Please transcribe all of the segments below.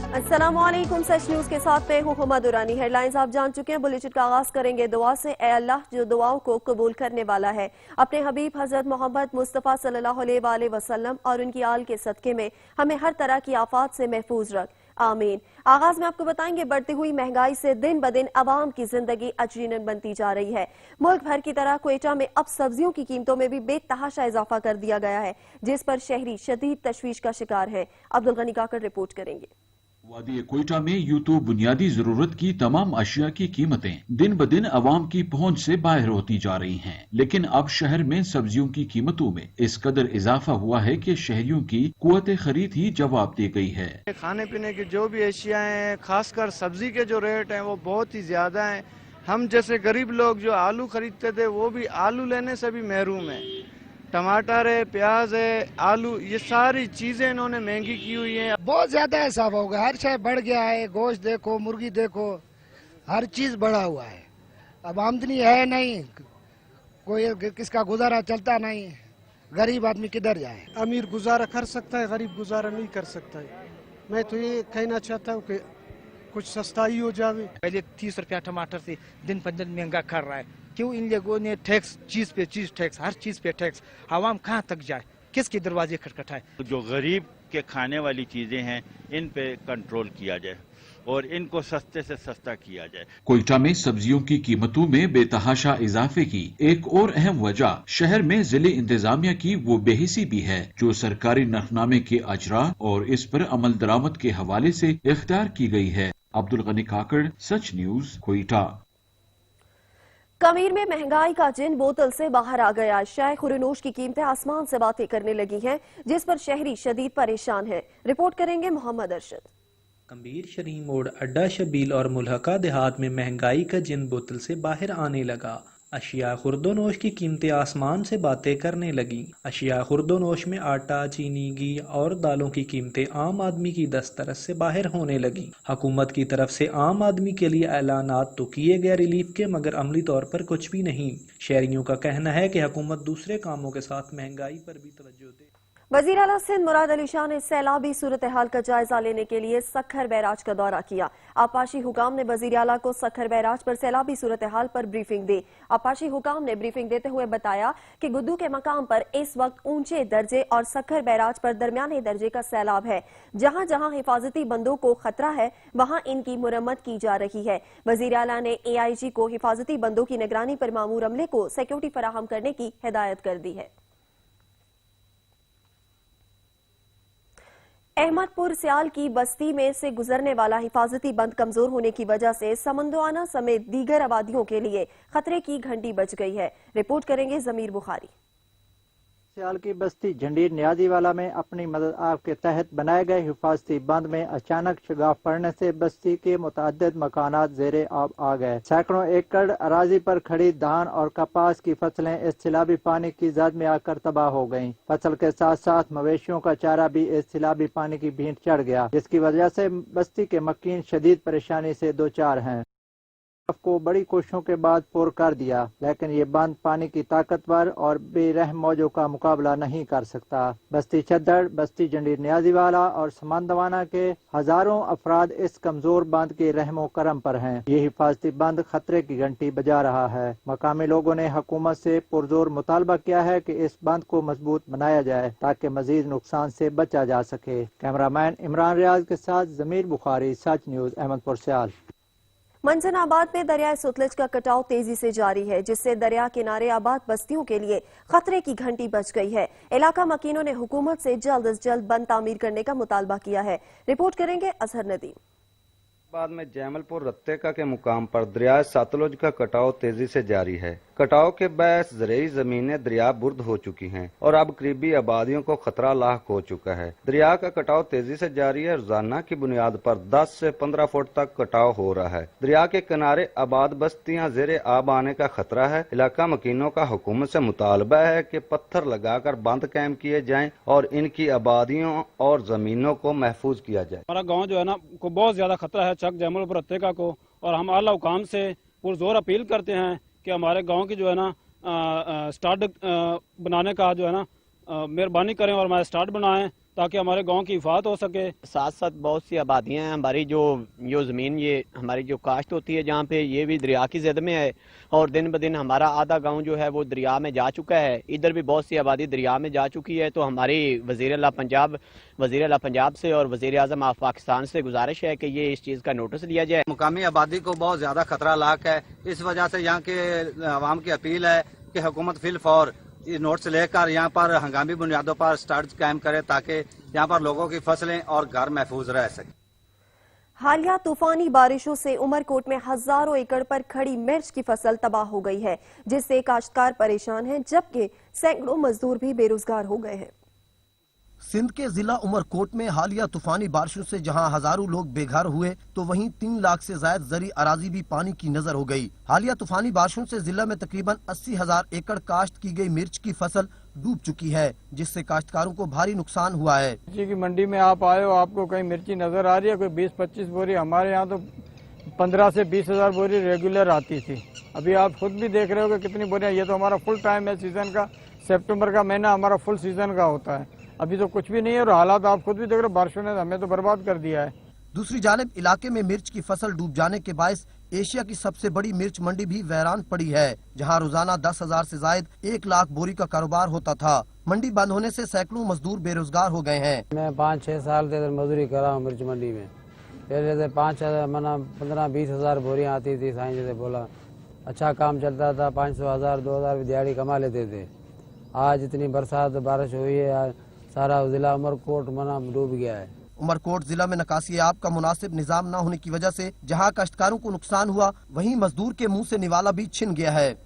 अस्सलाम वालेकुम। सच न्यूज के साथ मैं हूं हुमा दुरानी। हेडलाइंस आप जान चुके हैं। बुलेटिन का आगाज करेंगे दुआ से। ए अल्लाह जो दुआओं को कबूल करने वाला है, अपने हबीब हजरत मोहम्मद मुस्तफ़ा सल्लल्लाहु अलैहि वसल्लम और उनकी आल के सदके में हमें हर तरह की आफात से महफूज रख, आमीन। आगाज में आपको बताएंगे बढ़ती हुई महंगाई से दिन ब दिन आवाम की जिंदगी अजीनन बनती जा रही है। मुल्क भर की तरह क्वेटा में अब सब्जियों की कीमतों में भी बेतहाशा इजाफा कर दिया गया है, जिस पर शहरी शदीद तशवीश का शिकार है। अब्दुल गनी काकड़ रिपोर्ट करेंगे। वादी क्वेटा में यूं तो बुनियादी जरूरत की तमाम अशिया की कीमतें दिन ब दिन आवाम की पहुंच से बाहर होती जा रही हैं, लेकिन अब शहर में सब्जियों की कीमतों में इस कदर इजाफा हुआ है कि शहरियों की कुव्वत खरीद ही जवाब दे गई है। खाने पीने की जो भी अशिया हैं, खासकर सब्जी के जो रेट हैं वो बहुत ही ज्यादा हैं। हम जैसे गरीब लोग जो आलू खरीदते थे वो भी आलू लेने से भी महरूम है। टमाटर है, प्याज है, आलू, ये सारी चीजें इन्होंने महंगी की हुई हैं। बहुत ज्यादा हिसाब हो गया, हर शय बढ़ गया है। गोश्त देखो, मुर्गी देखो, हर चीज बढ़ा हुआ है। अब आमदनी है नहीं, कोई किसका गुजारा चलता नहीं, गरीब आदमी किधर जाए। अमीर गुजारा कर सकता है, गरीब गुजारा नहीं कर सकता है। मैं तो ये कहना चाहता हूँ कि कुछ सस्ताई हो जावे। पहले 30 रुपया टमाटर से दिन पर दिन महंगा कर रहा है। क्यों इन लोगों ने टैक्स, चीज पे चीज टैक्स, हर चीज पे टैक्स, आवाम कहाँ तक जाए, किसके दरवाजे खटखटाए। जो गरीब के खाने वाली चीजें हैं इन पे कंट्रोल किया जाए और इनको सस्ते से सस्ता किया जाए। क्वेटा में सब्जियों की कीमतों में बेतहाशा इजाफे की एक और अहम वजह शहर में जिले इंतजामिया की वो बेहिसी भी है, जो सरकारी नरखनामे के अजरा और इस पर अमल दरामद के हवाले से इख्तियार की गई है। अब्दुल गनी काकड़, सच न्यूज, क्वेटा। कमीर में महंगाई का जिन बोतल से बाहर आ गया। शाय खुरनोश की कीमतें आसमान से बातें करने लगी हैं, जिस पर शहरी शदीद परेशान है। रिपोर्ट करेंगे मोहम्मद अरशद। कमीर, शरीम मोड़, अड्डा शबील और मुल्हका देहात में महंगाई का जिन बोतल से बाहर आने लगा। अशिया खुर्दोनोश की कीमतें आसमान से बातें करने लगी। अशिया खुर्दोनोश में आटा, चीनी, घी और दालों की कीमतें आम आदमी की दस्तरस से बाहर होने लगी। हुकूमत की तरफ से आम आदमी के लिए ऐलानात तो किए गए रिलीफ के, मगर अमली तौर पर कुछ भी नहीं। शहरियों का कहना है कि हुकूमत दूसरे कामों के साथ महंगाई पर भी तवज्जो दे। वजीर आला सिंध मुराद अली शाह ने सैलाबी सूरत हाल का जायजा लेने के लिए सखर बैराज का दौरा किया। आपाशी हुकाम ने वजीर आला को सखर बैराज पर सैलाबी सूरत हाल पर ब्रीफिंग दी। आपाशी हुकाम ने ब्रीफिंग देते हुए बताया कि गुद्दू के मकाम पर इस वक्त ऊंचे दर्जे और सखर बैराज पर दरमियाने दर्जे का सैलाब है। जहां जहां हिफाजती बंदों को खतरा है वहां इनकी मुरम्मत की जा रही है। वजीर आला ने AIG को हिफाजती बंदों की निगरानी पर मामूर अमले को सिक्योरिटी फराहम करने की हिदायत कर दी है। अहमदपुर सियाल की बस्ती में से गुजरने वाला हिफाजती बंद कमजोर होने की वजह से समंदवाना समेत दीगर आबादियों के लिए खतरे की घंटी बज गई है। रिपोर्ट करेंगे जमीर बुखारी। सियाल की बस्ती झंडीर न्याजीवाला में अपनी मदद आप के तहत बनाए गए हिफाजती बंद में अचानक शगाफ पड़ने से बस्ती के मुतअद्दिद मकानात ज़ेरे आब आ गए। सैकड़ों एकड़ अराजी पर खड़ी धान और कपास की फसलें इस सैलाबी पानी की जद में आकर तबाह हो गयीं। फसल के साथ साथ मवेशियों का चारा भी इस सैलाबी पानी की भींट चढ़ गया, जिसकी वजह से बस्ती के मकीन शदीद परेशानी से दो चार हैं। को बड़ी कोशिशों के बाद पुर कर दिया, लेकिन ये बंद पानी की ताकतवर और बेरहम मौजों का मुकाबला नहीं कर सकता। बस्ती चद्दड़, बस्ती जंडीर न्याजीवाला और समंदवाना के हजारों अफराद इस कमजोर बंद के रहमो करम पर हैं। ये हिफाजती बंद खतरे की घंटी बजा रहा है। मकामी लोगों ने हुकूमत से पुरजोर मुतालबा किया है कि इस बंद को मजबूत बनाया जाए ताकि मजीद नुकसान से बचा जा सके। कैमरामैन इमरान रियाज के साथ जमीर बुखारी, सच न्यूज, अहमदपुर सियाल। मंजन आबाद में दरियाए सतलज का कटाव तेजी से जारी है, जिससे दरिया किनारे आबाद बस्तियों के लिए खतरे की घंटी बज गई है। इलाका मकीनों ने हुकूमत से जल्द अज जल्द बंद तामीर करने का मुतालबा किया है। रिपोर्ट करेंगे अजहर नदीम। बाद में जैमलपुर रत्तेका के मुकाम पर दरिया सतलुज का कटाव तेजी से जारी है। कटाव के बायस ज़रई जमीनें दरिया बुर्द हो चुकी हैं और अब करीबी आबादियों को खतरा लाक हो चुका है। दरिया का कटाव तेजी से जारी है। रोजाना की बुनियाद पर 10 से 15 फुट तक कटाव हो रहा है। दरिया के किनारे आबाद बस्तियां ज़ेरे आब आने का खतरा है। इलाका मकीनों का हुकूमत से मुतालबा है कि पत्थर लगाकर बंद कायम किए जाएं और इनकी आबादियों और जमीनों को महफूज किया जाए। हमारा गाँव जो है ना को बहुत ज्यादा खतरा है चक जैमलपुर रत्तेका को, और हम आला हुकाम से पुरजोर अपील करते हैं कि हमारे गांव की जो है ना स्टार्ट बनाने का जो है ना मेहरबानी करें और हमारे स्टार्ट बनाएं ताकि हमारे गांव की हिफाजत हो सके। साथ साथ बहुत सी आबादियां हैं हमारी जो ज़मीन ये हमारी जो काश्त होती है जहाँ पे ये भी दरिया की ज़द में है और दिन ब दिन हमारा आधा गांव जो है वो दरिया में जा चुका है। इधर भी बहुत सी आबादी दरिया में जा चुकी है। तो हमारी वज़ीर आला पंजाब से और वज़ीर आज़म ऑफ पाकिस्तान से गुजारिश है कि ये इस चीज़ का नोटिस लिया जाए। मुकामी आबादी को बहुत ज़्यादा खतरा लाक है। इस वजह से यहाँ के आवाम की अपील है कि हुकूमत फिल फौर नोट्स लेकर यहाँ पर हंगामी बुनियादों पर स्टड्स कायम करे ताकि यहाँ पर लोगों की फसलें और घर महफूज रह सकें। हालिया तूफानी बारिशों से उमरकोट में हजारों एकड़ पर खड़ी मिर्च की फसल तबाह हो गई है, जिससे काश्तकार परेशान हैं, जबकि सैकड़ों मजदूर भी बेरोजगार हो गए हैं। सिंध के जिला उमरकोट में हालिया तूफानी बारिशों से जहां हजारों लोग बेघर हुए तो वहीं 3 लाख से ज्यादा जरी अराजी भी पानी की नजर हो गई। हालिया तूफानी बारिशों से जिला में तकरीबन 80,000 एकड़ काश्त की गई मिर्च की फसल डूब चुकी है, जिससे काश्तकारों को भारी नुकसान हुआ है। मिर्ची की मंडी में आप आए हो, आपको कहीं मिर्ची नजर आ रही है? कोई 20-25 बोरी, हमारे यहाँ तो 15 से 20,000 बोरी रेगुलर आती थी। अभी आप खुद भी देख रहे हो कि कितनी बोरियां। ये तो हमारा फुल टाइम है सीजन का, सितंबर का महीना हमारा फुल सीजन का होता है। अभी तो कुछ भी नहीं है और हालात आप खुद भी देख रहे हो, बारिशों ने हमें तो बर्बाद कर दिया है। दूसरी जानिब इलाके में मिर्च की फसल डूब जाने के बायस एशिया की सबसे बड़ी मिर्च मंडी भी वीरान पड़ी है, जहां रोजाना 10,000 से ज्यादा 1 लाख बोरी का कारोबार होता था। मंडी बंद होने से सैकड़ों मजदूर बेरोजगार हो गए हैं। मैं 5-6 साल से मजदूरी कर रहा हूँ मिर्च मंडी में। पहले से 15-20 हजार बोरियाँ आती थी। साईं जैसे बोला अच्छा काम चलता था, 500,000 2,000 दिहाड़ी कमा लेते थे। आज इतनी बरसात बारिश हुई है, सारा जिला उमरकोट डूब गया है। उमरकोट जिला में निकासी आब का मुनासिब निजाम न होने की वजह से जहां काश्तकारों को नुकसान हुआ, वहीं मजदूर के मुंह से निवाला भी छिन गया है।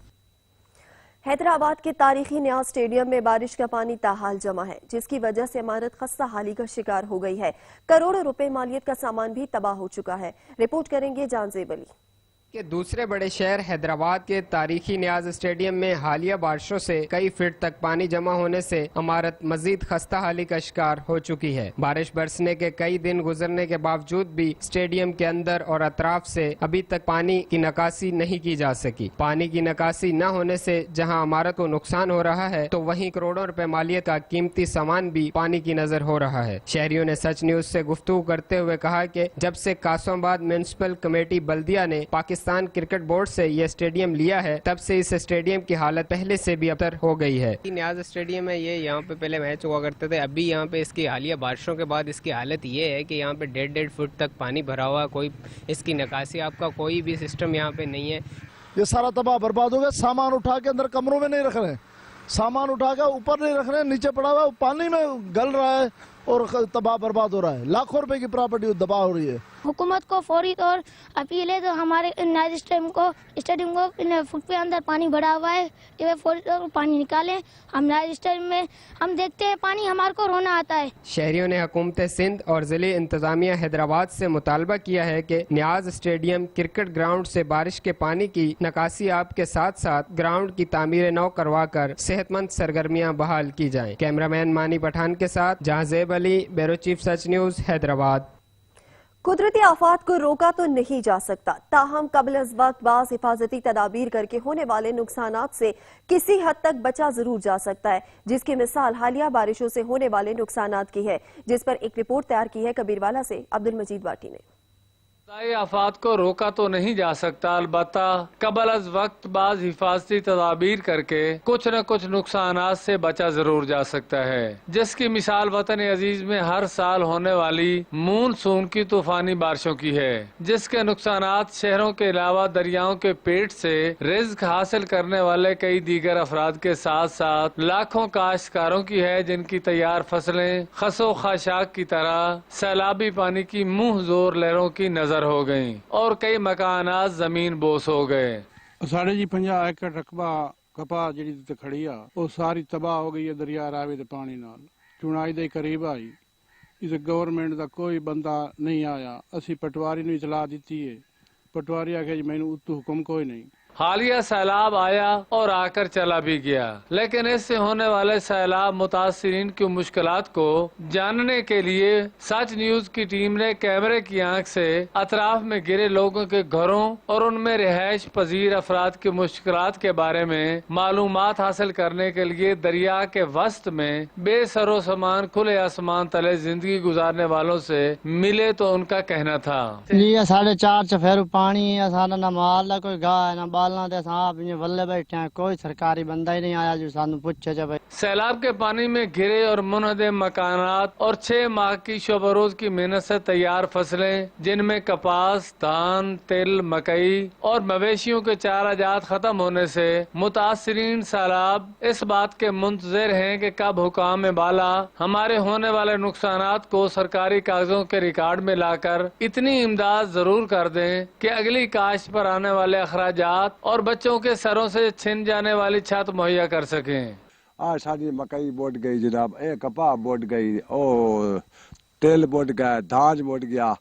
हैदराबाद के तारीखी न्याज स्टेडियम में बारिश का पानी ताहाल जमा है, जिसकी वजह से इमारत खस्ता हाली का शिकार हो गई है। करोड़ों रुपए मालियत का सामान भी तबाह हो चुका है। रिपोर्ट करेंगे जानजेब अली। के दूसरे बड़े शहर हैदराबाद के तारीखी न्याज स्टेडियम में हालिया बारिशों से कई फीट तक पानी जमा होने से इमारत मजीद खस्ता हाली का शिकार हो चुकी है। बारिश बरसने के कई दिन गुजरने के बावजूद भी स्टेडियम के अंदर और अतराफ से अभी तक पानी की निकासी नहीं की जा सकी। पानी की निकासी न होने से जहां इमारत को नुकसान हो रहा है, तो वहीं करोड़ों रुपए मालियत का कीमती सामान भी पानी की नजर हो रहा है। शहरियों ने सच न्यूज से गुफ्तगू करते हुए कहा कि जब से कासमाबाद म्युनिसिपल कमेटी बल्दिया ने पाकिस्तान क्रिकेट बोर्ड से यह स्टेडियम लिया है, तब से इस स्टेडियम की हालत पहले से भी अबतर हो गई है। न्याज स्टेडियम है ये, यहाँ पे पहले मैच हुआ करते थे। अभी यहाँ पे इसकी हालिया बारिशों के बाद इसकी हालत ये है कि यहाँ पे 1.5 फुट तक पानी भरा हुआ, कोई इसकी निकासी आपका कोई भी सिस्टम यहाँ पे नहीं है। ये सारा तबाह बर्बाद हो गया। सामान उठा के अंदर कमरों में नहीं रख रहे, सामान उठा के ऊपर नहीं रख रहे, नीचे पड़ा हुआ पानी में गल रहा है और तबाह बर्बाद हो रहा है। लाखों रुपए की प्रॉपर्टी तबाह हो रही है। हुकूमत को फौरी तौर अपील है तो हमारे न्याज स्टेडियम को फुट पे अंदर पानी भरा हुआ है, ये फौरी तौर पानी निकालें। हम न्याज स्टेडियम में हम देखते हैं पानी, हमारे को रोना आता है। शहरियों ने हुकूमत सिंध और जिले इंतजामिया हैदराबाद से मुतालबा किया है कि न्याज स्टेडियम क्रिकेट ग्राउंड से बारिश के पानी की निकासी आप के साथ साथ ग्राउंड की तामीर नौ करवा कर सेहतमंद सरगर्मियाँ बहाल की जाएं। कैमरामैन मानी पठान के साथ जहांजेब अली, ब्यूरो चीफ सच न्यूज, हैदराबाद। कुदरती आफात को रोका तो नहीं जा सकता, ताहम कबल अज वक्त बाज हिफाजती तदाबीर करके होने वाले नुकसानात से किसी हद तक बचा जरूर जा सकता है, जिसकी मिसाल हालिया बारिशों से होने वाले नुकसानात की है, जिस पर एक रिपोर्ट तैयार की है कबीरवाला से अब्दुल मजीद बाटी ने। आफात को रोका तो नहीं जा सकता, अलबत्ता कबल अज वक्त बाज हिफाजती तदाबीर करके कुछ न कुछ नुकसानात से बचा जरूर जा सकता है, जिसकी मिसाल वतन अजीज में हर साल होने वाली मानसून की तूफानी बारिशों की है, जिसके नुकसानात शहरों के अलावा दरियाओं के पेट से रिज्क हासिल करने वाले कई दीगर अफराद के साथ साथ लाखों काश्तकारों की है, जिनकी तैयार फसलें खसो खाशाक की तरह सैलाबी पानी की मुंह जोर लहरों की नजर हो गई और कई मकानात जमीन बोस हो गए। साढ़े जी 50 एकड़ रकबा कपास जी खड़ी आ, वो सारी तबाह हो गई है दरिया रावे दे पानी नाल। चुनाई दे करीब आई, इस गवर्नमेंट का कोई बंदा नहीं आया। असी पटवारी ने इतला दी है, पटवारी आखे जी मैनू उत्तू हुक्म कोई नहीं। हालिया सैलाब आया और आकर चला भी गया, लेकिन इससे होने वाले सैलाब मुतासिरीन की मुश्किलात को जानने के लिए सच न्यूज की टीम ने कैमरे की आंख से अतराफ में गिरे लोगों के घरों और उनमें रिहाइश पजीर अफराद की मुश्किलात के बारे में मालूमात हासिल करने के लिए दरिया के वस्त में बेसरो सामान खुले आसमान तले जिंदगी गुजारने वालों से मिले तो उनका कहना था, ये 4.5 चफेर पानी है, सारा ना माल कोई गाय ना बालना ते सांप वल्ले बैठे हैं, कोई सरकारी बंदा ही नहीं आया जो सानू पूछे जब। सैलाब के पानी में घिरे और मुनहदम मकानात और 6 माह की शब-ओ-रोज की मेहनत से तैयार फसलें जिनमें कपास, धान, तिल, मकई और मवेशियों के चारा जात खत्म होने से मुतासिरीन सैलाब इस बात के मुंतजिर हैं कि कब हुकाम बाला हमारे होने वाले नुकसानात को सरकारी कागजों के रिकॉर्ड में लाकर इतनी इमदाद जरूर कर दें कि अगली काश्त पर आने वाले अखराजात और बच्चों के सरों से छिन जाने वाली छत मुहैया कर सकें। आज सारी मकई बोट गई जनाब, कपा बोट गई, ओ तेल बोट गया, धान बोट गया,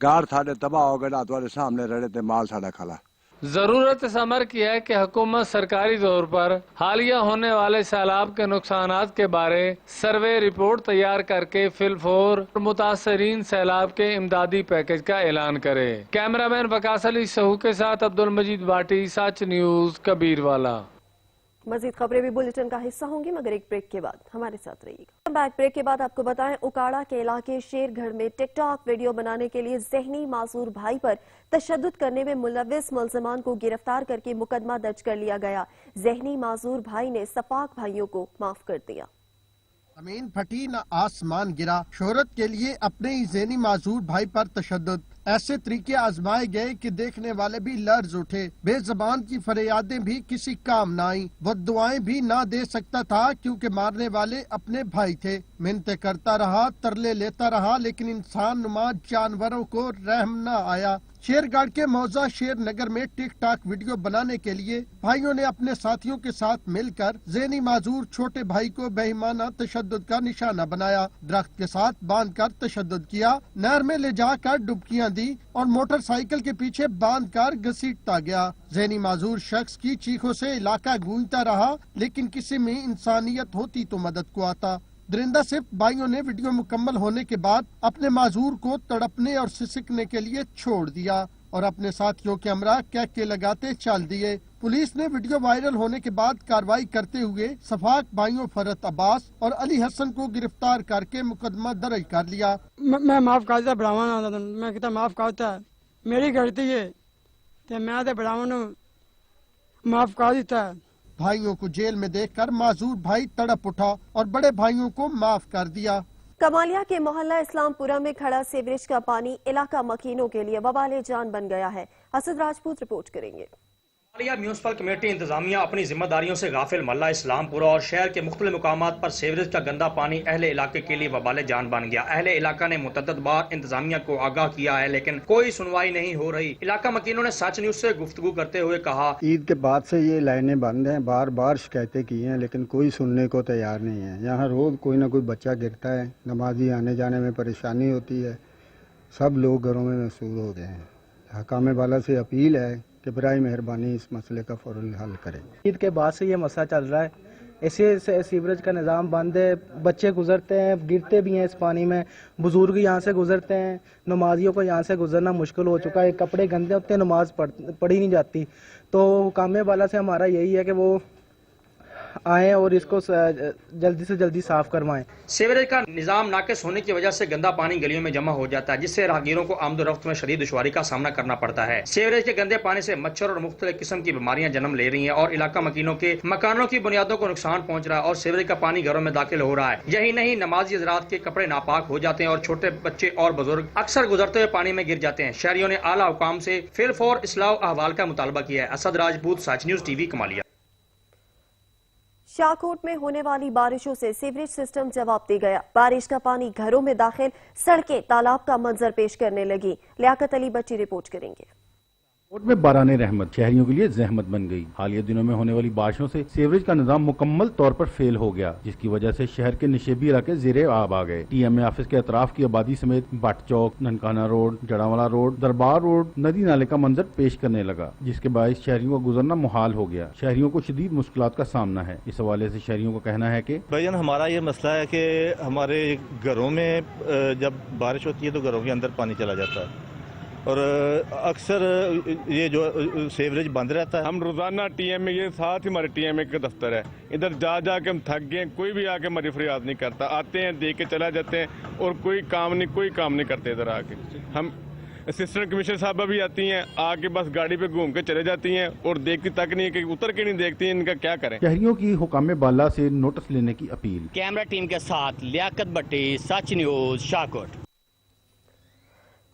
गार साढ़े तबाह हो गया, तुम्हारे सामने रहे थे माल साढ़ा खाला। जरूरत इस अमर की है कि हुकूमत सरकारी तौर पर हालिया होने वाले सैलाब के नुकसानात के बारे सर्वे रिपोर्ट तैयार करके फिलफोर मुतासरीन सैलाब के इमदादी पैकेज का ऐलान करे। कैमरामैन वकास अली सहू के साथ अब्दुल मजीद बाटी, सच न्यूज, कबीरवाला। मजीद खबरें भी बुलेटिन का हिस्सा होंगी, मगर एक ब्रेक के बाद हमारे साथ रहिएगा। बैक ब्रेक के बाद आपको बताएं, उकाड़ा के इलाके शेरगढ़ में टिकटॉक वीडियो बनाने के लिए जहनी मासूर भाई पर तशद्दुद करने में मुलविस मुल्ज़मान को गिरफ्तार करके मुकदमा दर्ज कर लिया गया। जहनी मासूर भाई ने सफाक भाइयों को माफ कर दिया। जमीन फटी न आसमान गिरा, शोहरत के लिए अपने ही ज़हनी मासूर भाई पर तशद्दुद। ऐसे तरीके आजमाए गए कि देखने वाले भी लर्ज उठे। बेजबान की फरियादें भी किसी काम न आई, वो दुआएं भी ना दे सकता था क्योंकि मारने वाले अपने भाई थे। मिन्नतें करता रहा, तरले लेता रहा, लेकिन इंसान नुमा जानवरों को रहम न आया। शेरगढ़ के मौजा शेर नगर में टिकटॉक वीडियो बनाने के लिए भाइयों ने अपने साथियों के साथ मिलकर ज़हनी माजूर छोटे भाई को बेईमाना तशद्दुद का निशाना बनाया। दरख्त के साथ बांधकर तशद्दुद किया, नहर में ले जाकर डुबकियां दी और मोटरसाइकिल के पीछे बांधकर घसीटता गया। ज़हनी माजूर शख्स की चीखों से इलाका गूंजता रहा, लेकिन किसी में इंसानियत होती तो मदद को आता। दरिंदा सिर्फ भाइयों ने वीडियो मुकम्मल होने के बाद अपने माजूर को तड़पने और सिसकने के लिए छोड़ दिया और अपने साथियों के हमरा कहके लगाते चल दिए। पुलिस ने वीडियो वायरल होने के बाद कार्रवाई करते हुए सफाक भाइयों फरत अब्बास और अली हसन को गिरफ्तार करके मुकदमा दर्ज कर लिया। मैं माफ करता ब्राह्मण, मैं कहता माफ करता, मेरी गलती है तो मैं तो ब्राह्मण माफ कर देता। भाइयों को जेल में देखकर माजूर भाई तड़प उठा और बड़े भाइयों को माफ कर दिया। कमालिया के मोहल्ला इस्लामपुरा में खड़ा सीवरेज का पानी इलाका मकीनों के लिए वबाले जान बन गया है। असद राजपूत रिपोर्ट करेंगे। कमालिया म्यूनसिपल कमेटी इंतजामिया अपनी जिम्मेदारियों से गाफिल मोहल्ला इस्लामपुरा और शहर के मुख्तलिफ मुकामात पर सीवरेज का गंदा पानी अहले इलाके के लिए वबाले जान बन गया। अहले इलाका ने मुतअद्दिद बार इंतजामिया को आगाह किया है, लेकिन कोई सुनवाई नहीं हो रही। इलाका मकीनों ने सच न्यूज से गुफ्तगू करते हुए कहा, ईद के बाद से ये लाइनें बंद हैं, बार बार शिकायतें की हैं, लेकिन कोई सुनने को तैयार नहीं है। यहाँ रोज कोई ना कोई बच्चा गिरता है, नमाजी आने जाने में परेशानी होती है, सब लोग घरों में महसूस हो गए हैं। हकामे वाला से अपील है कि बराए मेहरबानी इस मसले का फौरन हल करें। ईद के बाद से ये मसला चल रहा है, ऐसे सीवरेज का निज़ाम बंद है, बच्चे गुजरते हैं, गिरते भी हैं इस पानी में, बुजुर्ग यहाँ से गुजरते हैं, नमाजियों को यहाँ से गुजरना मुश्किल हो चुका है, कपड़े गंदे होते हैं, नमाज पढ़ी नहीं जाती। तो हुकामे वाला से हमारा यही है कि वो आए और इसको जल्दी से जल्दी साफ करवाएं। सीवरेज का निजाम नाकिस होने की वजह से गंदा पानी गलियों में जमा हो जाता है, जिससे राहगीरों को आमदोरफ्त में शदीद दुश्वारी का सामना करना पड़ता है। सीवरेज के गंदे पानी से मच्छर और मुख्तलिफ किस्म की बीमारियां जन्म ले रही हैं और इलाका मकीनों के मकानों की बुनियादों को नुकसान पहुंच रहा है और सीवरेज का पानी घरों में दाखिल हो रहा है। यही नहीं, नमाजी हज़रात के कपड़े नापाक हो जाते हैं और छोटे बच्चे और बुजुर्ग अक्सर गुजरते हुए पानी में गिर जाते हैं। शहरियों ने आला हुकाम से फिल फॉर इस्लाह अहवाल का मुतालबा किया है। असद राजपूत, सच न्यूज टीवी, कमालिया। शाहकोट में होने वाली बारिशों से सीवरेज सिस्टम जवाब दे गया। बारिश का पानी घरों में दाखिल, सड़कें तालाब का मंजर पेश करने लगी। लियाकत अली बच्ची रिपोर्ट करेंगे। कोट में बाराने रहमत शहरियों के लिए जहमत बन गई। हालिया दिनों में होने वाली बारिशों से सीवरेज का निजाम मुकम्मल तौर पर फेल हो गया, जिसकी वजह से शहर के निशेबी इलाके ज़ेरे आब आ गए। TMA ऑफिस के अतराफ की आबादी समेत भट्ट चौक, ननकाना रोड, जड़ावाला रोड, दरबार रोड नदी नाले का मंजर पेश करने लगा, जिसके बायस शहरियों का गुजरना मुहाल हो गया। शहरियों को शदीद मुश्किलात का सामना है। इस हवाले से शहरियों का कहना है कि भाईजान हमारा ये मसला है कि हमारे घरों में जब बारिश होती है तो घरों के अंदर पानी चला जाता है और अक्सर ये जो सीवरेज बंद रहता है। हम रोजाना TMA के साथ ही हमारे TMA का दफ्तर है, इधर जा के हम थक गए, कोई भी आके हमारी फरियाद नहीं करता। आते हैं देख के चला जाते हैं और कोई काम नहीं करते। इधर आके हम असिस्टेंट कमिश्नर साहबा भी आती हैं, आके बस गाड़ी पे घूम के चले जाती हैं और देखती तक नहीं है कि उतर के नहीं देखती हैं, इनका क्या करें। शहरियों की हुकाम बाला से नोटिस लेने की अपील। कैमरा टीम के साथ लियाकत भट्टी, सच न्यूज, शाहकोट।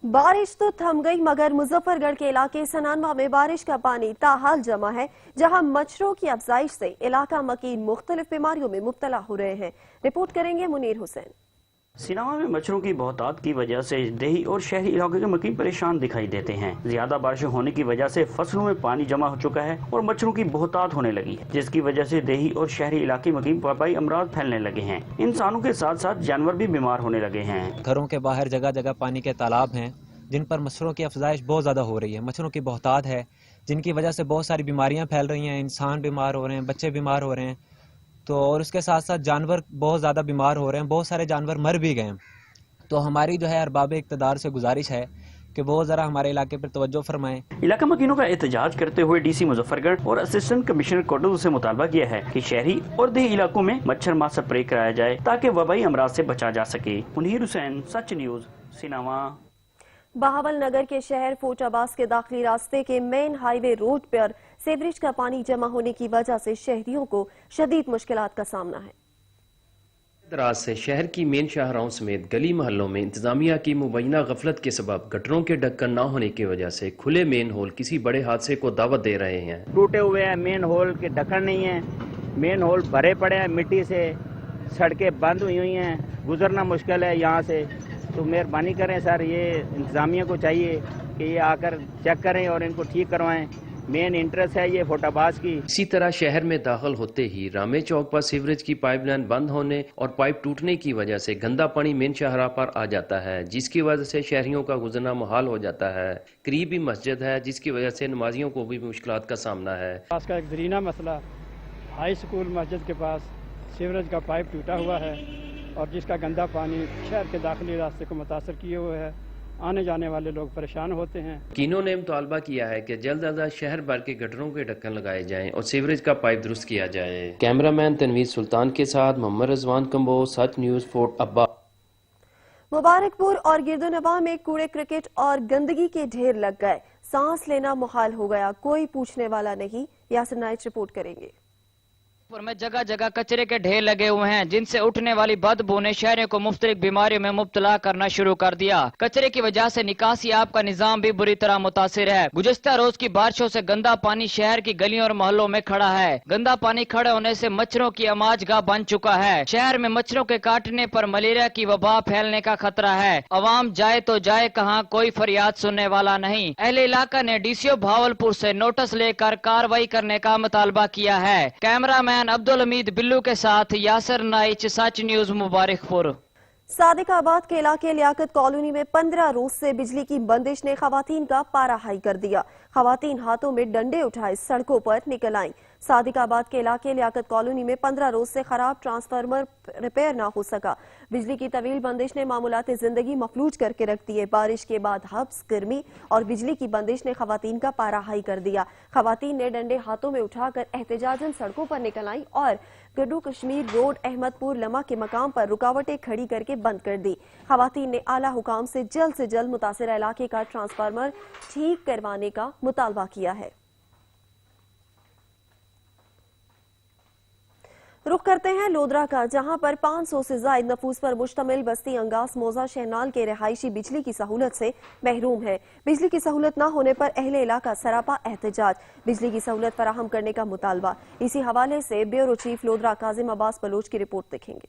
बारिश तो थम गई, मगर मुजफ्फरगढ़ के इलाके सनानवा में बारिश का पानी ताहाल जमा है, जहां मच्छरों की अफजाइश से इलाका मकीन मुख्तलिफ बीमारियों में मुब्तला हो रहे हैं। रिपोर्ट करेंगे मुनीर हुसैन। सिनावा में मच्छरों की बहुतात की वजह से देही और शहरी इलाके के मकीन परेशान दिखाई देते हैं। ज्यादा बारिश होने की वजह से फसलों में पानी जमा हो चुका है और मच्छरों की बहुतात होने लगी है, जिसकी वजह से देही और शहरी इलाके मकीन वबाई अमराज फैलने लगे हैं। इंसानों के साथ साथ जानवर भी बीमार होने लगे हैं। घरों के बाहर जगह जगह पानी के तालाब हैं, जिन पर मच्छरों की अफजाइश बहुत ज़्यादा हो रही है। मच्छरों की बहुतात है, जिनकी वजह से बहुत सारी बीमारियां फैल रही हैं। इंसान बीमार हो रहे हैं, बच्चे बीमार हो रहे हैं, तो और उसके साथ साथ जानवर बहुत ज़्यादा बीमार हो रहे हैं। बहुत सारे जानवर मर भी गए हैं। तो हमारी जो है अरबाब इक़्तिदार से गुजारिश है कि वो ज़रा हमारे इलाके पर तवज्जो फरमाएं। इलाका मकीनों का एहतजाज करते हुए DC मुजफ्फरगढ़ और असिस्टेंट कमिश्नर कोटल से मुतालबा किया है कि शहरी और देही इलाकों में मच्छर मार स्प्रे कराया जाए ताकि वबाई अमराज से बचा जा सके। मुनीर हुसैन, सच न्यूज, सिनावा। बहावल नगर के शहर फोर्ट अब्बास के दाखिली रास्ते के मेन हाईवे रोड पर सीवरेज का पानी जमा होने की वजह से शहरियों को शदीद मुश्किलात का सामना है। दराज से शहर की मेन शाहराहों समेत गली मोहल्लों में इंतजामिया की मुबैना गफलत के सबब गटरों के ढक्कन न होने की वजह से खुले मेन होल किसी बड़े हादसे को दावत दे रहे हैं। टूटे हुए हैं, मेन होल के ढक्कन नहीं है, मेन होल भरे पड़े हैं मिट्टी से, सड़कें बंद हुई हैं, गुजरना मुश्किल है यहाँ से। तो मेहरबानी करें सर, ये इंतजामिया को चाहिए कि ये आकर चेक करें और इनको ठीक करवाएं। मेन इंटरेस्ट है ये फोर्ट अब्बास की। इसी तरह शहर में दाखिल होते ही रामे चौक पर सीवरेज की पाइपलाइन बंद होने और पाइप टूटने की वजह से गंदा पानी मेन शाहराह पर आ जाता है, जिसकी वजह से शहरियों का गुजरना मुहाल हो जाता है। करीबी मस्जिद है, जिसकी वजह से नमाजियों को भी मुश्किलात का सामना है। पास का एक दरीना मसला, हाई स्कूल मस्जिद के पास सीवरेज का पाइप टूटा हुआ है और जिसका गंदा पानी शहर के दाखिली रास्ते को मुतासर किए हुए है। आने जाने वाले लोग परेशान होते हैं। किनों ने मुतालबा किया है कि जल्द अज जल्द शहर भर के गटरों के ढक्कन लगाए जाएं और सीवरेज का पाइप दुरुस्त किया जाए। कैमरामैन तनवीर सुल्तान के साथ मोहम्मद रजवान कंबो, सच न्यूज, फोर्ट अब्बा। मुबारकपुर और गिरदोनवा में कूड़े क्रिकेट और गंदगी के ढेर लग गए, सांस लेना मुहाल हो गया, कोई पूछने वाला नहीं। यासिर नाइट रिपोर्ट करेंगे। में जगह जगह कचरे के ढेर लगे हुए हैं, जिनसे उठने वाली बदबू ने शहरों को मुख्तलिफ बीमारियों में मुब्तला करना शुरू कर दिया। कचरे की वजह से निकासी आब का निजाम भी बुरी तरह मुतासिर है। गुज़िश्ता रोज की बारिशों से गंदा पानी शहर की गलियों और मोहल्लों में खड़ा है। गंदा पानी खड़े होने से मच्छरों की अमाजगाह बन चुका है। शहर में मच्छरों के काटने पर मलेरिया की वबा फैलने का खतरा है। अवाम जाए तो जाए कहाँ, कोई फरियाद सुनने वाला नहीं। अहले इलाका ने DCO भावलपुर से नोटिस लेकर कार्रवाई करने का मुतालबा किया है। कैमरामैन अब्दुल हमीद बिल्लू के साथ यासिर नाइच, सच न्यूज, मुबारकपुर। सादिकाबाद के इलाके लियाकत कॉलोनी में 15 रोज से बिजली की बंदिश ने खवातीन का पारा हाई कर दिया। खवातीन हाथों में डंडे उठाए सड़कों पर निकल आईं। सादिकाबाद के इलाके लियाकत कॉलोनी में 15 रोज से खराब ट्रांसफार्मर रिपेयर ना हो सका। बिजली की तवील बंदिश ने मामूलाते जिंदगी मफलूज करके रख दिए। बारिश के बाद हब्स, गर्मी और बिजली की बंदिश ने खवातीन का पारा हाई कर दिया। खवातीन ने डंडे हाथों में उठाकर एहतजाजन सड़कों पर निकल आई और गड्डू कश्मीर रोड अहमदपुर लमा के मकाम पर रुकावटें खड़ी करके बंद कर दी। खवातीन ने आला हुकाम से जल्द मुतासिरा इलाके का ट्रांसफार्मर ठीक करवाने का मुतालबा किया है। रुख करते हैं लोधरा का, जहां पर 500 से ज्यादा नफूस पर मुश्तमिल बस्ती अंगास मोजा शहनाल के रहायशी बिजली की सहूलत से महरूम है। बिजली की सहूलत न होने पर अहले इलाका सरापा एहतजाज, बिजली की सहूलत फराहम करने का मुतालबा। इसी हवाले से ब्यूरो चीफ लोधरा काजिम अब्बास बलोच की रिपोर्ट देखेंगे।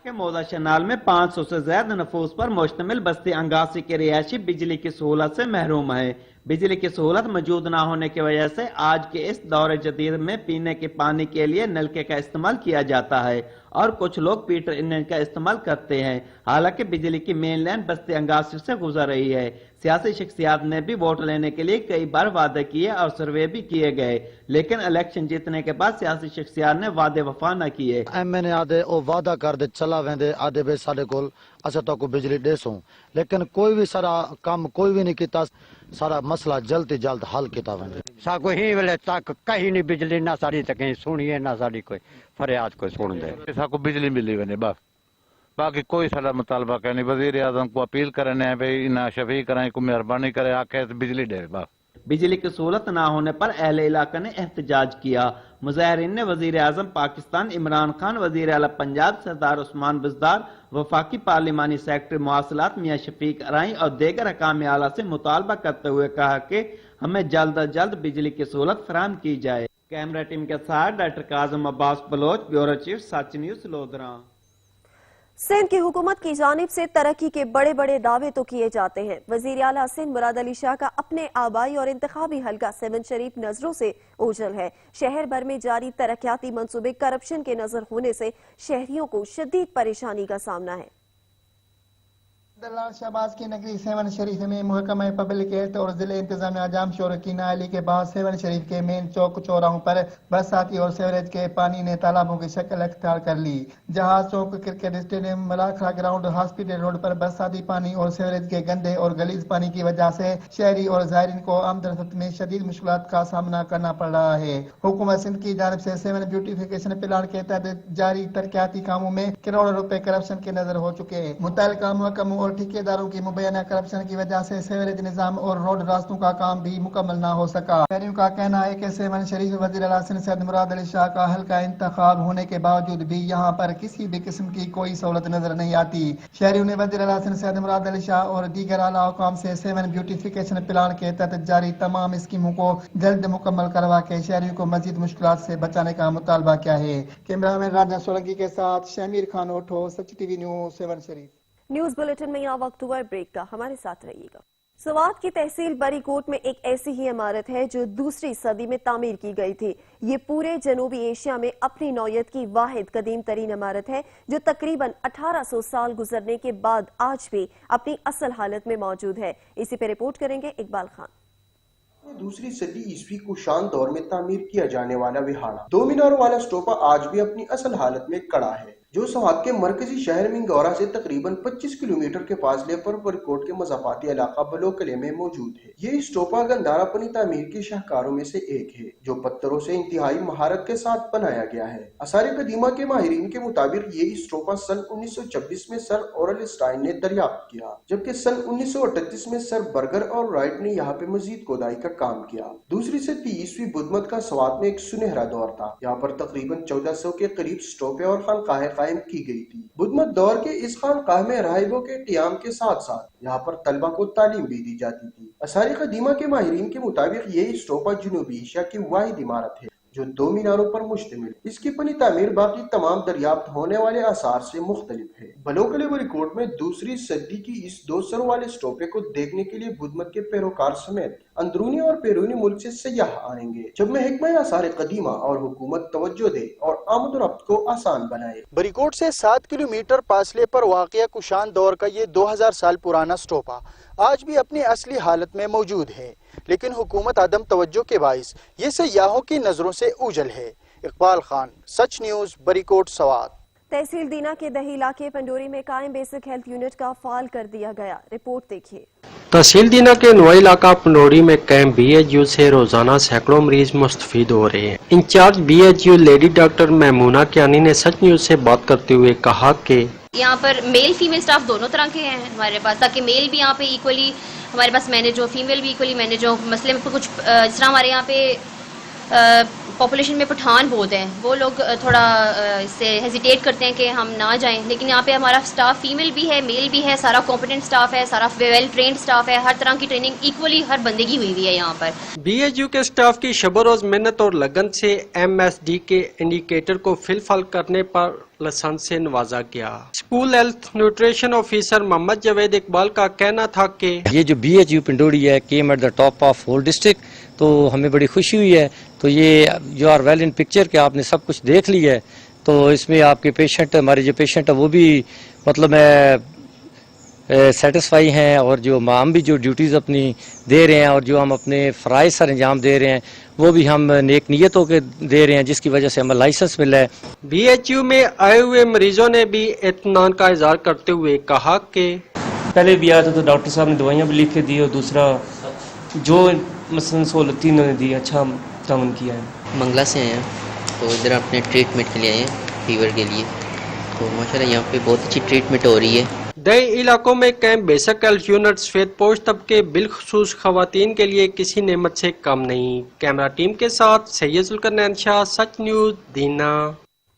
मोजा शहनाल में 500 से ज्यादा नफूस पर मुश्तमिल बस्ती अंगासी के रिहायशी बिजली की सहूलत से महरूम है। बिजली की सहूलत मौजूद ना होने की वजह से आज के इस दौर जदीद में पीने के पानी के लिए नलके का इस्तेमाल किया जाता है और कुछ लोग पीटर इंजन का इस्तेमाल करते हैं। हालांकि बिजली की मेन लाइन बस्ती अंगासिर से गुजर रही है। सियासी शख्सियात ने भी वोट लेने के लिए कई बार वादे किए और सर्वे भी किए गए, लेकिन इलेक्शन जीतने के बाद सियासी शख्सियात ने वादे वफा न किए। एमएनए आदे ओ वादा कर दे चला वेंदे आदे बे साडे कोल असा तो को बिजली देसो, लेकिन कोई भी सारा काम कोई भी नहीं किया। सारा मसला जल्द से जल्द हल किया वेंदे। साको ही वेले तक कहीं नहीं बिजली ना साड़ी तक सुनिए ना साड़ी कोई फरियाद कोई सुन दे। साको बिजली मिली वने बस, बाकी कोई सारा मुतालबा नहीं। वजीर आजम को अपील करने है भाई ना शफी कराए को मेहरबानी करे आके बिजली दे बस। बिजली की सहूलत ना होने पर अहले इलाका ने एहतजाज किया। मुजाहिरीन ने वजीर आजम पाकिस्तान इमरान खान, वजीर आला पंजाब सरदार उस्मान बिजदार, वफाकी पार्लिमानी सेक्रेटरी मवासलात मियां शफीक अराई और दीगर हकाम आला से मुतालबा करते हुए कहा कि हमें जल्द अज जल्द बिजली की सहूलत फराहम की जाए। कैमरा टीम के साथ doctor काजम Abbas Bloch, bureau chief, सच न्यूज, लोधरा। सिंध की हुकूमत की जानिब से तरक्की के बड़े बड़े दावे तो किए जाते हैं। वजीर आला सिंध मुराद अली शाह का अपने आबाई और इंतखाबी हल्का सेवन शरीफ नजरों से ओझल है। शहर भर में जारी तरक्याती मंसूबे करप्शन के नजर होने से शहरियों को शदीद परेशानी का सामना है। दलाल शहबाज की नगरी सेवन शरीफ में महकमा पब्लिक हेल्थ और जिले इंतजामिया जाम शोर की नाअहली के बाद सेवन शरीफ के मेन चौक चौराहों पर बरसाती और सीवरेज के पानी ने तालाबों की शक्ल अख्तियार कर ली। Jahaz Chowk, cricket stadium, Malakha ground, hospital road पर बरसाती पानी और सीवरेज के गंदे और गलीज पानी की वजह से शहरी और ज़ायरीन को आमदरफत में शदीद मुश्किलात का सामना करना पड़ रहा है। हुकूमत सिंध की जानिब से सेवन ब्यूटिफिकेशन प्लान के तहत जारी तरक्याती कामों में करोड़ों रुपए करप्शन के नजर हो चुके हैं। मुतल्लिका महकमों और ठेकेदारों की मुबैना करप्शन की वजह से सीवरेज निजाम और रोड रास्तों का काम भी मुकम्मल न हो सका। शहरियों का कहना है कि सेवन शरीफ वजीर आला सिंध सैयद मुराद अली शाह का हल्का इंतखाब होने के बावजूद भी यहाँ पर किसी भी किस्म की कोई सहूलत नजर नहीं आती। शहरियों ने वजीर आला सिंध सैयद मुराद अली शाह और दीगर आला हुकाम से सेवन ब्यूटिफिकेशन प्लान के तहत जारी तमाम स्कीमों को जल्द मुकम्मल करवा के शहरियों को मजीद मुश्किलात से बचाने का मुतालबा किया है। कैमरामैन राजा सोलंकी के साथ शमीर खान ओठो, सच टीवी न्यूज, सेवन शरीफ। न्यूज बुलेटिन में यहाँ वक्त हुआ है ब्रेक का, हमारे साथ रहिएगा। सवात की तहसील बरीकोट में एक ऐसी ही इमारत है जो दूसरी सदी में तामीर की गई थी। ये पूरे जनूबी एशिया में अपनी नौयत की वाहिद कदीम तरीन इमारत है जो तकरीबन 1800 साल गुजरने के बाद आज भी अपनी असल हालत में मौजूद है। इसी पे रिपोर्ट करेंगे इकबाल खान। दूसरी सदी ईस्वी को शान दौर में तामीर किया जाने वाला विहाड़ा 2 मीनारों वाला स्टोपा आज भी अपनी असल हालत में खड़ा है, जो सवात के मरकजी शहर मिंगौरा से तकरीबन 25 किलोमीटर के फासले पर बरीकोट के मज़ाफ़ाती इलाका बलोकले में मौजूद है। ये स्टोपा गंदारा पनी तामीर के शाहकारों में से एक है, जो पत्थरों से इंतहाई महारत के साथ बनाया गया है। आसार कदीमा के माहिरीन के मुताबिक ये स्टोपा सन 1926 में सर ओरल स्टाइन ने दरियाफ्त किया, जबकि सन 1938 में सर बर्गर और राइट ने यहाँ पे मजीद खोदाई का काम किया। दूसरी सदी ईस्वी बुद्धमत का सवात में एक सुनहरा दौर था। यहाँ पर तकरीबन 1400 के करीब स्टोपे और खानकाहें कायम की गई थी। बुद्धमत दौर के इस खानकाह में राहिबों के क़ियाम के साथ साथ यहाँ पर तलबा को तालीम भी दी जाती थी। आसार कदीमा के माहिरीन के मुताबिक ये स्टोपा जनूबी एशिया की वाहिद इमारत है जो 2 मीनारों पर मुश्तमिल। इसकी पनी तामीर बाकी तमाम दरियाफ्त होने वाले आसार से मुख्तलिफ है। बलोकले बरीकोट में दूसरी सदी की इस 2 सरों वाले स्टोपे को देखने के लिए बुद्धमत के पैरोकार समेत अंदरूनी और बैरूनी मुल्क से सयाह आएंगे, जब में हिकमत आसार कदीमा और हुकूमत तवज्जो दे और आमद रफ्त को आसान बनाए। बरीकोट से 7 किलोमीटर फासले पर वाक़िया कुशान दौर का ये 2000 साल पुराना स्टोपा आज भी अपनी असली हालत में मौजूद है, लेकिन हुकूमत आदम तवज्जो के बाइस ये सयाहों की नजरों से उजल है। इकबाल खान, सच न्यूज, बरीकोट, सवात। तहसील दीना के दही इलाके पंडोरी में कायम बेसिक हेल्थ यूनिट का फाल कर दिया गया। रिपोर्ट देखिए। तहसील दीना के नुआ इलाका पंडोरी में कैंप BHU से रोजाना सैकड़ों मरीज मुस्तफीद हो रहे हैं। Incharge BHU lady doctor Mahmoona Kiani ने सच न्यूज से बात करते हुए कहा कि यहाँ पर मेल फीमेल स्टाफ दोनों तरह के हैं हमारे पास, ताकि मेल भी यहाँ पे इक्वली हमारे पास मैनेज हो, फीमेल भी इक्वली मैनेज हो। मसले में कुछ जिस तरह हमारे यहाँ पे पॉपुलेशन में पठान बहुत हैं, वो लोग थोड़ा इससे हेजिटेट करते हैं कि हम ना जाएं, लेकिन यहाँ पे हमारा स्टाफ फीमेल भी है, मेल भी है, सारा कॉम्पिटेंट स्टाफ है, सारा वेल ट्रेंड स्टाफ है, हर तरह की ट्रेनिंग इक्वली हर बंदे की हुई है यहाँ पर। BHU के स्टाफ की शब रोज मेहनत और लगन से MSD के इंडिकेटर को फिलफल करने पर लाइसेंस से नवाजा गया। School health nutrition officer Mohammad Javed Iqbal का कहना था कि ये जो BHU पिंडोरी है came at the top of whole district, तो हमें बड़ी खुशी हुई है। तो ये you are well in picture के आपने सब कुछ देख लिया है, तो इसमें आपके पेशेंट, हमारे जो पेशेंट है वो भी मतलब सेटिस्फाई हैं, और जो हम भी जो ड्यूटीज़ अपनी दे रहे हैं और जो हम अपने फ़राइज़ सर अंजाम दे रहे हैं वो भी हम नेक नीयतों के दे रहे हैं, जिसकी वजह से हमें लाइसेंस मिला है। BHU में आए हुए मरीजों ने भी इत्मीनान का इजहार करते हुए कहा कि पहले भी आया था तो डॉक्टर साहब ने दवाइयाँ भी लिख के दी, और दूसरा जो मसलन सहूलत थी उन्होंने दी, अच्छा ताउन किया है। मंगला से आए हैं, तो इधर अपने ट्रीटमेंट के लिए आए हैं, फीवर के लिए। तो माशाल्लाह यहाँ पे बहुत अच्छी ट्रीटमेंट हो रही है। दई इलाकों में कैंप बेसिक हेल्थ यूनिट सफेद पोश तबके बिलखसूस खवातीन के लिए किसी नेमत से कम नहीं। कैमरा टीम के साथ सैयद जुल्करनैन शाह, सच न्यूज, दीना।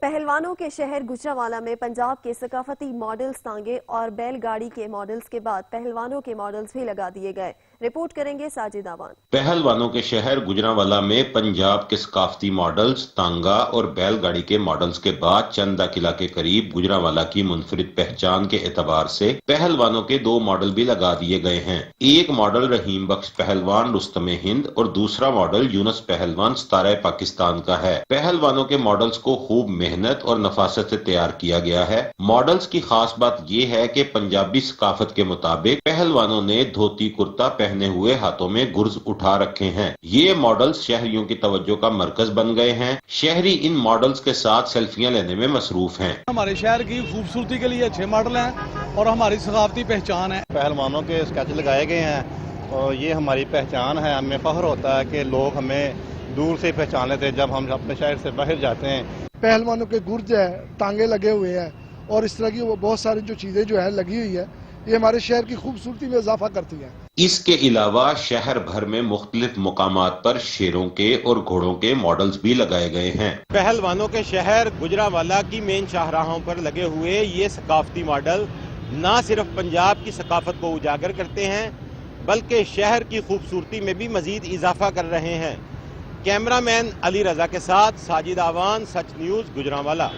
पहलवानों के शहर गुजरांवाला में पंजाब के सकाफती मॉडल्स तांगे और बैलगाड़ी के मॉडल्स के बाद पहलवानों के मॉडल्स भी लगा दिए गए। रिपोर्ट करेंगे साजिद आवान। पहलवानों के शहर गुजरांवाला में पंजाब के सकाफती मॉडल्स, तांगा और बैलगाड़ी के मॉडल्स के बाद चंदा किला के करीब गुजरांवाला की मुनफरिद पहचान के एतबार से पहलवानों के 2 मॉडल भी लगा दिए गए हैं। एक मॉडल रहीम बख्श पहलवान रुस्तमे हिंद और दूसरा मॉडल यूनुस पहलवान सितारा पाकिस्तान का है। पहलवानों के मॉडल्स को खूब मेहनत और नफासत से तैयार किया गया है। मॉडल्स की खास बात यह है कि पंजाबी सकाफत के मुताबिक पहलवानों ने धोती कुर्ता पहने हुए हाथों में गुर्ज उठा रखे हैं। ये मॉडल्स शहरियों की तवज्जो का मरकज बन गए हैं। शहरी इन मॉडल्स के साथ सेल्फियां लेने में मसरूफ हैं। हमारे शहर की खूबसूरती के लिए अच्छे मॉडल हैं और हमारी सकाफती पहचान है। पहलवानों के स्केच लगाए गए हैं और ये हमारी पहचान है। हमें फख्र होता है कि लोग हमें दूर से पहचान लेते हैं जब हम अपने शहर से बाहर जाते हैं। पहलवानों के गुर्ज है, टांगे लगे हुए हैं और इस तरह की वो बहुत सारी जो चीजें जो है लगी हुई है, ये हमारे शहर की खूबसूरती में इजाफा करती है। इसके अलावा शहर भर में मुख्तलिफ मुकामात पर शेरों के और घोड़ों के मॉडल्स भी लगाए गए हैं। पहलवानों के शहर गुजरांवाला की मेन शाहराहों पर लगे हुए ये सकाफती मॉडल न सिर्फ पंजाब की सकाफत को उजागर करते हैं बल्कि शहर की खूबसूरती में भी मजीद इजाफा कर रहे हैं। कैमरामैन अली रजा के साथ साजिद आवान, सच न्यूज, गुजरांवाला।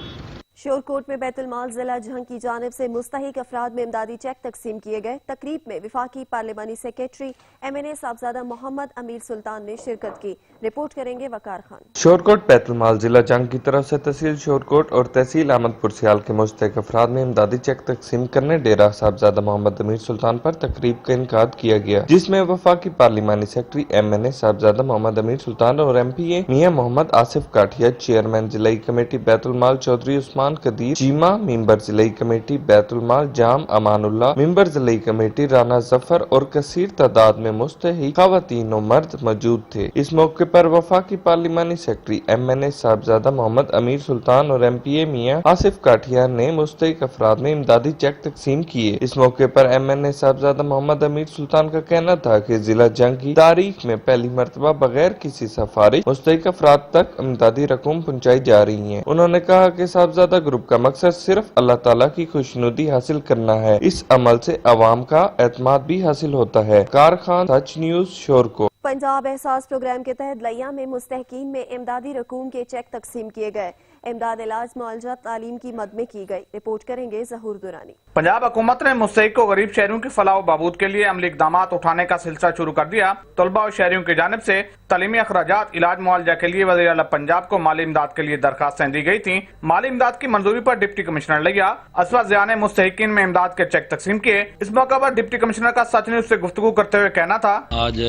शोरकोट में बैतुल माल जिला जंग की जानिब से मुस्तहिक अफराद में इमदादी चेक तकसीम किए गए। तकरीब में वफाकी पार्लिमानी सेक्रेटरी MNA साहबजादा मोहम्मद अमीर सुल्तान ने शिरकत की। रिपोर्ट करेंगे वकार खान। शोरकोट बैतुल माल जिला जंग की तरफ से तहसील शोरकोट और तहसील अहमदपुर सियाल के मुस्तहिक अफराद में इमदादी चेक तकसीम करने डेरा साहबजादा मोहम्मद अमीर सुल्तान पर तकरीब का इनकाद किया गया, जिसमें वफाकी पार्लिमानी सेक्रेटरी MNA साहबजादा मोहम्मद अमीर सुल्तान और MPA मियां मोहम्मद आसिफ काठिया, चेयरमैन जिलाई कमेटी बैतुल माल चौधरी उस्मान कदीर चीमा, मेंबर जिलाई कमेटी बैतुल माल जाम अमानुल्लाह, मेंबर जिलाई कमेटी राना जफर और कसीर तादाद में मुस्तहिक खवातीन और मर्द मौजूद थे। इस मौके पर वफाकी पार्लिमानी सेक्रेटरी MNA साहबजादा मोहम्मद अमीर सुल्तान और MPA मियां आसिफ काठिया ने मुस्तहिक अफराद में इमदादी चेक तकसीम किए। इस मौके पर MNA साहबजादा मोहम्मद अमीर सुल्तान का कहना था कि जिला जंग की तारीख में पहली मर्तबा बगैर किसी सिफारिश मुस्तहिक अफराद तक इमदादी रकूम पहुँचाई जा रही है। उन्होंने कहा कि साहबजादा ग्रुप का मकसद सिर्फ अल्लाह ताला की खुशनुदी हासिल करना है। इस अमल से अवाम का एतमाद भी हासिल होता है। कारखान, सच न्यूज, शोरकोट। पंजाब एहसास प्रोग्राम के तहत लिया में मुस्तहकीन में इमदादी रकूम के चेक तकसीम किए गए। इमदाद इलाज मुआलजा तालीम की मद में की गई। रिपोर्ट करेंगे जहूर दुरानी। पंजाब हुकूमत ने मुस्तहिक को गरीब शहरियों की फलाह व बहबूद के लिए अमली इकदाम उठाने का सिलसिला शुरू कर दिया। तलबा और शहरियों की जानिब से तालीमी अखराजात, इलाज मुआलजा के लिए वज़ीर आला पंजाब को माली इमदाद के लिए दरखास्तें दी गई थी। माली इमदाद की मंजूरी पर डिप्टी कमिश्नर लिया असवा ज़िया ने मुस्तहिकीन में इमदाद के चेक तकसीम किए। इस मौके पर डिप्टी कमिश्नर का सच न्यूज से गुफ्तगू करते हुए कहना था, आज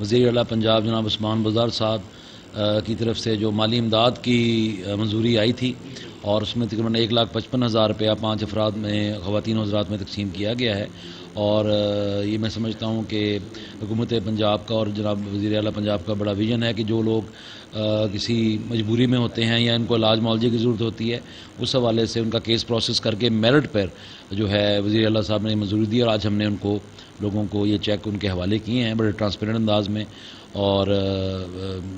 वज़ीर आला पंजाब जनाब उस्मान बुज़दार साहब की तरफ से जो माली इमदाद की मंजूरी आई थी और उसमें तकरीबन 1,55,000 रुपया 5 अफराद में ख़वातीन हज़रात में तकसीम किया गया है। और ये मैं समझता हूँ कि हुकूमत पंजाब का और जनाब वज़ीर आला पंजाब का बड़ा विज़न है कि जो लोग किसी मजबूरी में होते हैं या इनको इलाज मुआवजे की ज़रूरत होती है, उस हवाले से उनका केस प्रोसेस करके मेरिट पर जो है वज़ीर आला साहब ने मंजूरी दी और आज हमने उनको लोगों को ये चेक उनके हवाले किए हैं बड़े ट्रांसपेरेंट अंदाज में। और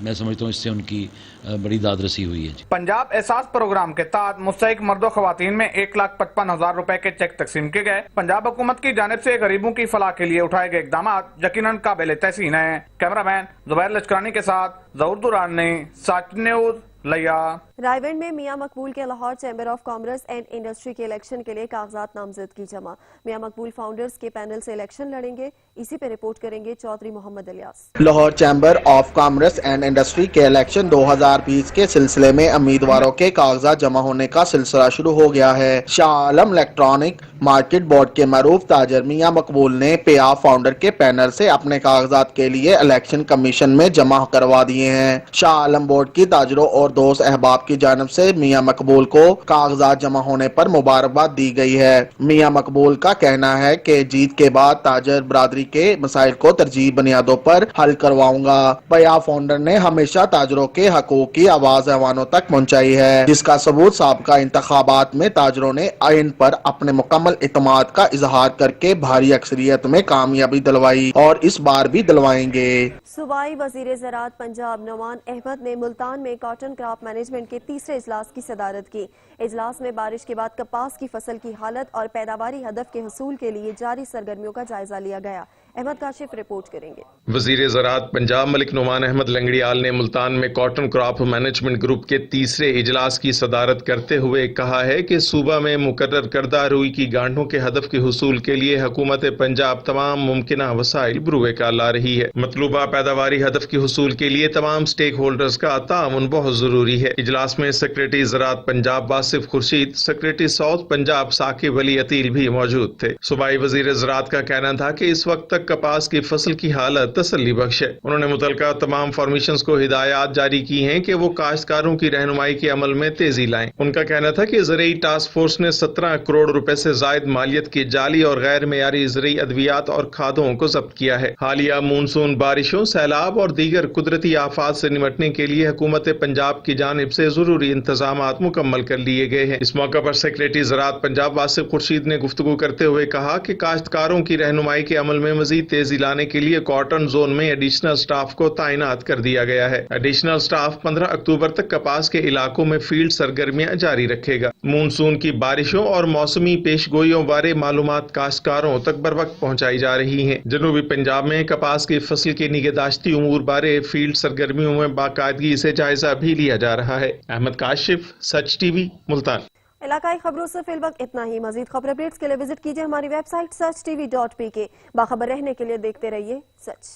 मैं समझता हूँ इससे उनकी बड़ी दादरसी हुई है। पंजाब एहसास प्रोग्राम के तहत मुस्तहिक मर्दों खवातीन में 1,55,000 रुपए के चेक तकसीम किए गए। पंजाब हुकूमत की जानिब से गरीबों की फलाह के लिए उठाए गए इकदाम यकीनन काबिल तहसीन है। कैमरामैन जुबैर लश्करानी के साथ जहूर दुरानी, सच न्यूज, लिया। रायगढ़ में मियां मकबूल के Lahore chamber of commerce and industry के इलेक्शन के लिए कागजात नामजदगी जमा। मियां मकबूल फाउंडर्स के पैनल से इलेक्शन लड़ेंगे। इसी पे रिपोर्ट करेंगे Chaudhry Mohammad Ilyas. Lahore chamber of commerce and industry के इलेक्शन 2020 के सिलसिले में उम्मीदवारों के कागजात जमा होने का सिलसिला शुरू हो गया है। Shah Alam electronic market board के मरूफ ताजर मियां मकबूल ने पे ऑफ फाउंडर के पैनल से अपने कागजात के लिए इलेक्शन कमीशन में जमा करवा दिए हैं। शाह आलम बोर्ड की ताजरों और दोस्त अहबाब की जानिब से मियां मकबूल को कागजात जमा होने पर मुबारकबाद दी गई है। मियां मकबूल का कहना है कि जीत के बाद ताजर बरादरी के मसाइल को तरजीह बुनियादों पर हल करवाऊंगा। पे ऑफ फाउंडर ने हमेशा ताजरों के हकूक की आवाज ऐवानों तक पहुंचाई है, जिसका सबूत साबका इंतखाबात में ताजरों ने इन पर अपने मुकम्मल इत्मीनान का इजहार करके भारी अक्सरियत में कामयाबी दिलवाई और इस बार भी दिलवाएंगे। सूबाई वजीर ज़राअत पंजाब नौमान अहमद ने मुल्तान में कॉटन क्रॉप मैनेजमेंट के तीसरे इजलास की सदारत की। इजलास में बारिश के बाद कपास की फसल की हालत और पैदावारी हदफ के हुसूल के लिए जारी सरगर्मियों का जायजा लिया गया। अहमद काशिफ रिपोर्ट करेंगे। वजीर ज़राअत पंजाब मलिक नुमान अहमद लंगड़ियाल ने मुल्तान में कॉटन क्रॉप मैनेजमेंट ग्रुप के तीसरे इजलास की सदारत करते हुए कहा है कि सूबा में मुकर्रर करदा रुई की गांठों के हदफ के हुसूल के लिए हुकूमत पंजाब तमाम मुमकिना वसाइल बुरुए कार ला रही है। मतलूबा पैदावारी हदफ के हुसूल के लिए तमाम स्टेक होल्डर्स का ताउन बहुत जरूरी है। इजलास में सेक्रेटरी ज़राअत पंजाब वासिफ खुर्शीद, सेक्रेटरी साउथ पंजाब साकिब अली अतील भी मौजूद थे। सूबाई वजीर ज़राअत का कहना था कि इस वक्त तक कपास की फसल की हालत तसल्ली बख्श है। उन्होंने मुतलका तमाम फॉर्मेशंस को हिदायत जारी की हैं कि वो काश्तकारों की रहनुमाई के अमल में तेजी लाएं। उनका कहना था कि ज़रई टास्क फोर्स ने 17 करोड़ रुपए से जायद मालियत की जाली और गैर मेयारी ज़रई अद्वियात और खादों को जब्त किया है। हालिया मानसून बारिशों, सैलाब और दीगर कुदरती आफात से निमटने के लिए हुकूमत पंजाब की जानिब से जरूरी इंतजाम मुकम्मल कर लिए गए हैं। इस मौके पर सेक्रेटरी ज़राअत पंजाब वासिफ खुर्शीद ने गुफ्तगू करते हुए कहा कि काश्तकारों की रहनुमाई के अमल में मजीद तेजी लाने के लिए कॉटन जोन में एडिशनल स्टाफ को तैनात कर दिया गया है। एडिशनल स्टाफ 15 अक्टूबर तक कपास के इलाकों में फील्ड सरगर्मियां जारी रखेगा। मानसून की बारिशों और मौसमी पेशगोइयों बारे मालूमात काश्तकारों तक बर वक्त पहुंचाई जा रही हैं। जनूबी पंजाब में कपास की फसल के निगहदाश्ती उमूर बारे फील्ड सरगर्मियों में बाकायदगी से जायजा भी लिया जा रहा है। अहमद काशिफ, सच टीवी, मुल्तान। इलाकाई खबरों से फिल वक्त इतना ही। मजीद खबर अपडेट्स के लिए विजिट कीजिए हमारी वेबसाइट searchtv.pk। बाखबर रहने के लिए देखते रहिए सच।